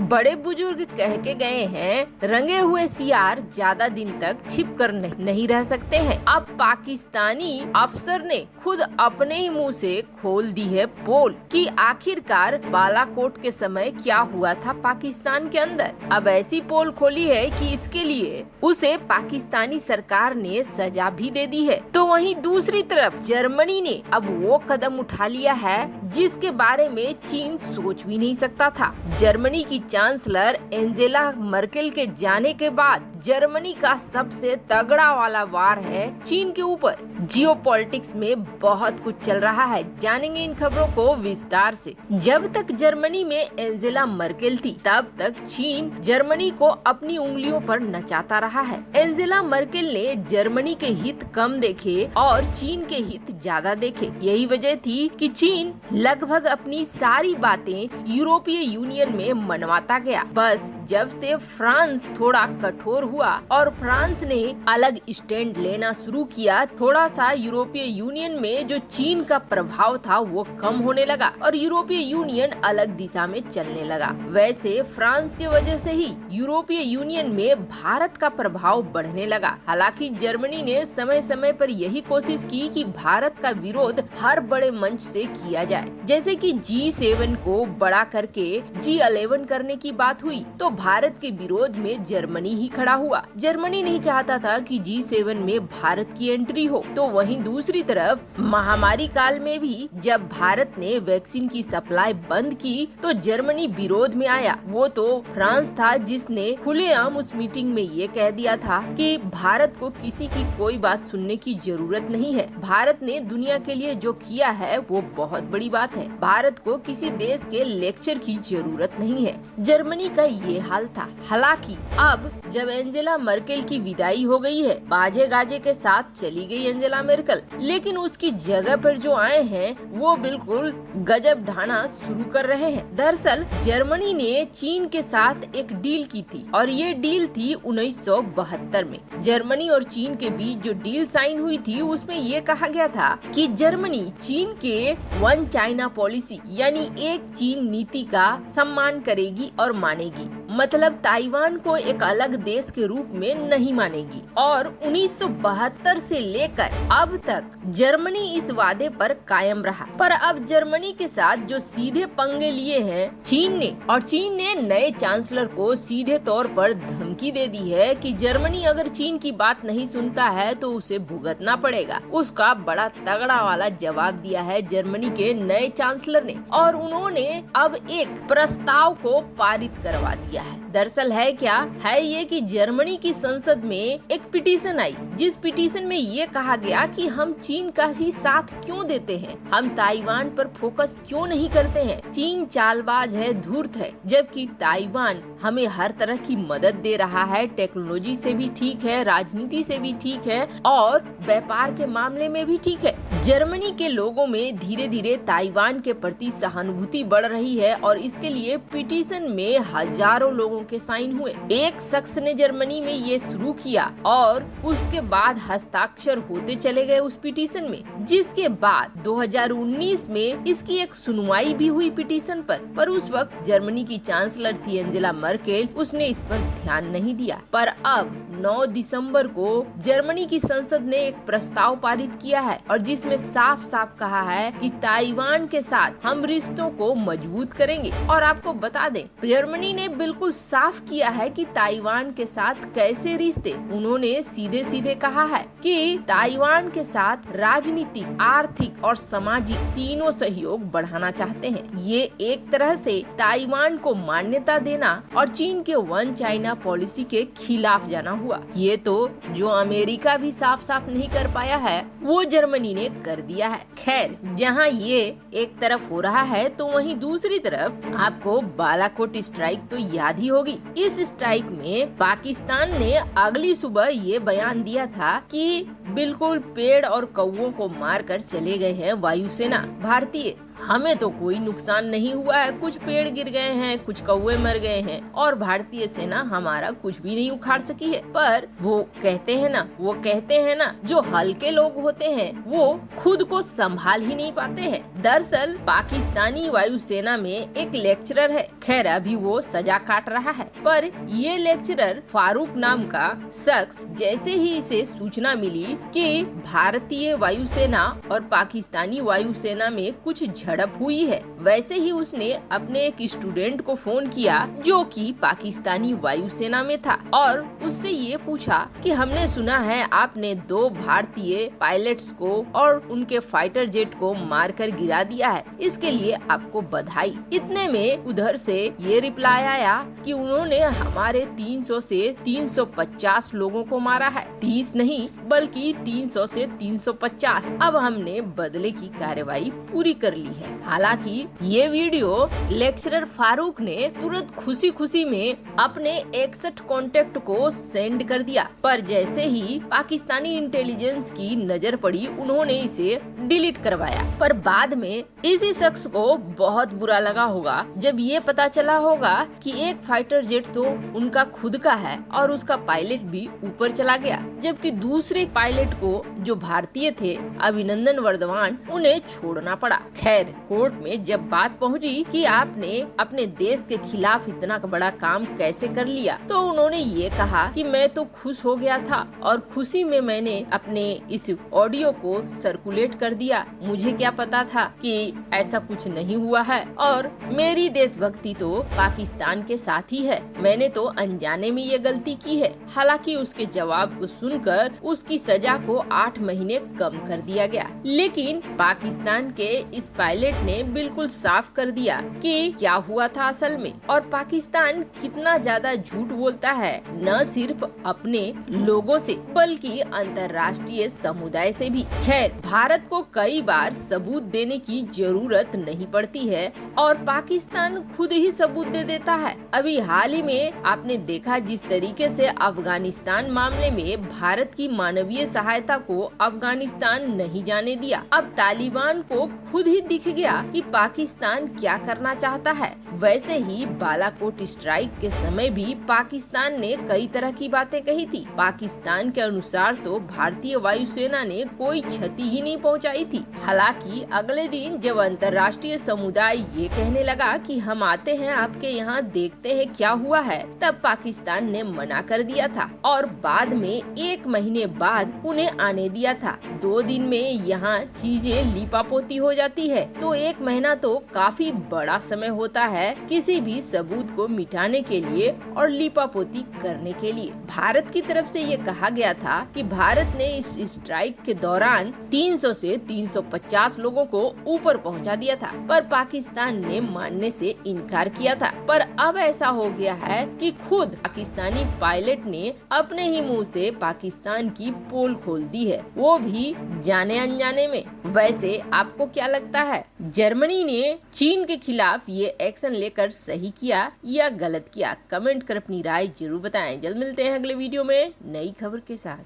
बड़े बुजुर्ग कह के गए हैं, रंगे हुए सियार ज्यादा दिन तक छिप कर नहीं रह सकते हैं। अब पाकिस्तानी अफसर ने खुद अपने ही मुंह से खोल दी है पोल कि आखिरकार बालाकोट के समय क्या हुआ था पाकिस्तान के अंदर। अब ऐसी पोल खोली है कि इसके लिए उसे पाकिस्तानी सरकार ने सजा भी दे दी है। तो वहीं दूसरी तरफ जर्मनी ने अब वो कदम उठा लिया है जिसके बारे में चीन सोच भी नहीं सकता था। जर्मनी की चांसलर एंजेला मर्केल के जाने के बाद जर्मनी का सबसे तगड़ा वाला वार है चीन के ऊपर। जियोपॉलिटिक्स में बहुत कुछ चल रहा है, जानेंगे इन खबरों को विस्तार से। जब तक जर्मनी में एंजेला मर्केल थी तब तक चीन जर्मनी को अपनी उंगलियों पर नचाता रहा है। एंजेला मर्केल ने जर्मनी के हित कम देखे और चीन के हित ज्यादा देखे। यही वजह थी कि चीन लगभग अपनी सारी बातें यूरोपीय यूनियन में मनवाता गया। बस जब से फ्रांस थोड़ा कठोर हुआ और फ्रांस ने अलग स्टैंड लेना शुरू किया, थोड़ा सा यूरोपीय यूनियन में जो चीन का प्रभाव था वो कम होने लगा और यूरोपीय यूनियन अलग दिशा में चलने लगा। वैसे फ्रांस के वजह से ही यूरोपीय यूनियन में भारत का प्रभाव बढ़ने लगा। हालांकि जर्मनी ने समय समय पर यही कोशिश की कि भारत का विरोध हर बड़े मंच से किया जाए, जैसे कि G7 को बड़ा करके G11 करने की बात हुई तो भारत के विरोध में जर्मनी ही खड़ा हुआ। जर्मनी नहीं चाहता था कि G7 में भारत की एंट्री हो। तो वहीं दूसरी तरफ महामारी काल में भी जब भारत ने वैक्सीन की सप्लाई बंद की तो जर्मनी विरोध में आया। वो तो फ्रांस था जिसने खुलेआम उस मीटिंग में ये कह दिया था कि भारत को किसी की कोई बात सुनने की जरूरत नहीं है। भारत ने दुनिया के लिए जो किया है वो बहुत बड़ी बात है। भारत को किसी देश के लेक्चर की जरूरत नहीं है। जर्मनी का ये हाल था। हालांकि अब जब एंजेला मर्केल की विदाई हो गई है, बाजे गाजे के साथ चली गई एंजेला मर्केल, लेकिन उसकी जगह पर जो आए हैं वो बिल्कुल गजब ढाना शुरू कर रहे हैं। दरअसल जर्मनी ने चीन के साथ एक डील की थी और ये डील थी 1972 में। जर्मनी और चीन के बीच जो डील साइन हुई थी उसमें ये कहा गया था कि जर्मनी चीन के वन चाइना पॉलिसी यानी एक चीन नीति का सम्मान करेगी और मानेगी। मतलब ताइवान को एक अलग देश के रूप में नहीं मानेगी। और 1972 से लेकर अब तक जर्मनी इस वादे पर कायम रहा। पर अब जर्मनी के साथ जो सीधे पंगे लिए हैं चीन ने, और चीन ने नए चांसलर को सीधे तौर पर धमकी दे दी है कि जर्मनी अगर चीन की बात नहीं सुनता है तो उसे भुगतना पड़ेगा। उसका बड़ा तगड़ा वाला जवाब दिया है जर्मनी के नए चांसलर ने और उन्होंने अब एक प्रस्ताव को पारित करवा दिया है। दरअसल है क्या है ये कि जर्मनी की संसद में एक पिटीशन आई जिस पिटीशन में ये कहा गया कि हम चीन का ही साथ क्यों देते हैं, हम ताइवान पर फोकस क्यों नहीं करते हैं। चीन चालबाज है, धूर्त है, जबकि ताइवान हमें हर तरह की मदद दे रहा है। टेक्नोलॉजी से भी ठीक है, राजनीति से भी ठीक है और व्यापार के मामले में भी ठीक है। जर्मनी के लोगों में धीरे धीरे ताइवान के प्रति सहानुभूति बढ़ रही है और इसके लिए पिटीशन में हजारों लोगों के साइन हुए। एक शख्स ने जर्मनी में ये शुरू किया और उसके बाद हस्ताक्षर होते चले गए उस पिटीशन में, जिसके बाद 2019 में इसकी एक सुनवाई भी हुई पिटीशन पर उस वक्त जर्मनी की चांसलर थी एंजेला मर्केल, उसने इस पर ध्यान नहीं दिया। पर अब 9 दिसंबर को जर्मनी की संसद ने एक प्रस्ताव पारित किया है और जिसमें साफ साफ कहा है कि ताइवान के साथ हम रिश्तों को मजबूत करेंगे। और आपको बता दें जर्मनी ने बिल्कुल साफ किया है कि ताइवान के साथ कैसे रिश्ते। उन्होंने सीधे सीधे कहा है कि ताइवान के साथ राजनीतिक, आर्थिक और सामाजिक तीनों सहयोग बढ़ाना चाहते हैं। ये एक तरह से ताइवान को मान्यता देना और चीन के वन चाइना पॉलिसी के खिलाफ जाना हुआ। ये तो जो अमेरिका भी साफ साफ नहीं कर पाया है वो जर्मनी ने कर दिया है। खैर, जहाँ ये एक तरफ हो रहा है तो वहीं दूसरी तरफ आपको बालाकोट स्ट्राइक तो याद ही होगी। इस स्ट्राइक में पाकिस्तान ने अगली सुबह ये बयान दिया था कि बिल्कुल पेड़ और कौवों को मारकर चले गए हैं वायुसेना भारतीय। हमें तो कोई नुकसान नहीं हुआ है, कुछ पेड़ गिर गए हैं, कुछ कौवे मर गए हैं और भारतीय सेना हमारा कुछ भी नहीं उखाड़ सकी है। पर वो कहते हैं ना जो हल्के लोग होते हैं वो खुद को संभाल ही नहीं पाते हैं। दरअसल पाकिस्तानी वायुसेना में एक लेक्चरर है, खैर अभी वो सजा काट रहा है, पर ये लेक्चरर फारूक नाम का शख्स जैसे ही इसे सूचना मिली कि भारतीय वायुसेना और पाकिस्तानी वायुसेना में कुछ झड़प हुई है, वैसे ही उसने अपने एक स्टूडेंट को फोन किया जो कि पाकिस्तानी वायुसेना में था और उससे ये पूछा कि हमने सुना है आपने 2 भारतीय पायलट्स को और उनके फाइटर जेट को मारकर गिरा दिया है, इसके लिए आपको बधाई। इतने में उधर से ये रिप्लाई आया कि उन्होंने हमारे 300 से 350 लोगों को मारा है, 30 नहीं बल्कि 300 से 350। अब हमने बदले की कार्रवाई पूरी कर ली है। हालांकि ये वीडियो लेक्चरर फारूक ने तुरंत खुशी खुशी में अपने 61 कॉन्टेक्ट को सेंड कर दिया, पर जैसे ही पाकिस्तानी इंटेलिजेंस की नजर पड़ी उन्होंने इसे डिलीट करवाया। पर बाद में इसी शख्स को बहुत बुरा लगा होगा जब ये पता चला होगा कि एक फाइटर जेट तो उनका खुद का है और उसका पायलट भी ऊपर चला गया, जबकि दूसरे पायलट को जो भारतीय थे अभिनंदन वर्धमान उन्हें छोड़ना पड़ा। खैर कोर्ट में जब बात पहुंची कि आपने अपने देश के खिलाफ इतना बड़ा काम कैसे कर लिया, तो उन्होंने ये कहा कि मैं तो खुश हो गया था और खुशी में मैंने अपने इस ऑडियो को सर्कुलेट कर दिया, मुझे क्या पता था कि ऐसा कुछ नहीं हुआ है और मेरी देशभक्ति तो पाकिस्तान के साथ ही है, मैंने तो अनजाने में ये गलती की है। हालांकि उसके जवाब को सुनकर उसकी सजा को 8 महीने कम कर दिया गया, लेकिन पाकिस्तान के इस पायलट ने बिल्कुल साफ कर दिया कि क्या हुआ था असल में और पाकिस्तान कितना ज्यादा झूठ बोलता है, न सिर्फ अपने लोगों से बल्कि अंतर्राष्ट्रीय समुदाय से भी। खैर भारत को कई बार सबूत देने की जरूरत नहीं पड़ती है और पाकिस्तान खुद ही सबूत दे देता है। अभी हाल ही में आपने देखा जिस तरीके से अफगानिस्तान मामले में भारत की मानवीय सहायता को अफगानिस्तान नहीं जाने दिया। अब तालिबान को खुद ही दिख गया कि पाकिस्तान क्या करना चाहता है। वैसे ही बालाकोट स्ट्राइक के समय भी पाकिस्तान ने कई तरह की बातें कही थी। पाकिस्तान के अनुसार तो भारतीय वायुसेना ने कोई क्षति ही नहीं पहुंचाई थी। हालांकि अगले दिन जब अंतर्राष्ट्रीय समुदाय ये कहने लगा कि हम आते हैं आपके यहाँ देखते हैं क्या हुआ है, तब पाकिस्तान ने मना कर दिया था और बाद में 1 महीने बाद उन्हें आने दिया था। 2 दिन में यहाँ चीजें लीपापोती हो जाती है तो 1 महीना तो काफी बड़ा समय होता है किसी भी सबूत को मिटाने के लिए और लीपापोती करने के लिए। भारत की तरफ से ये कहा गया था कि भारत ने इस स्ट्राइक के दौरान 300 से 350 लोगों को ऊपर पहुंचा दिया था, पर पाकिस्तान ने मानने से इनकार किया था। पर अब ऐसा हो गया है कि खुद पाकिस्तानी पायलट ने अपने ही मुंह से पाकिस्तान की पोल खोल दी है, वो भी जाने अनजाने में। वैसे आपको क्या लगता है, जर्मनी ने चीन के खिलाफ ये एक्शन लेकर सही किया या गलत किया? कमेंट कर अपनी राय जरूर बताएं। जल्द मिलते हैं अगले वीडियो में नई खबर के साथ।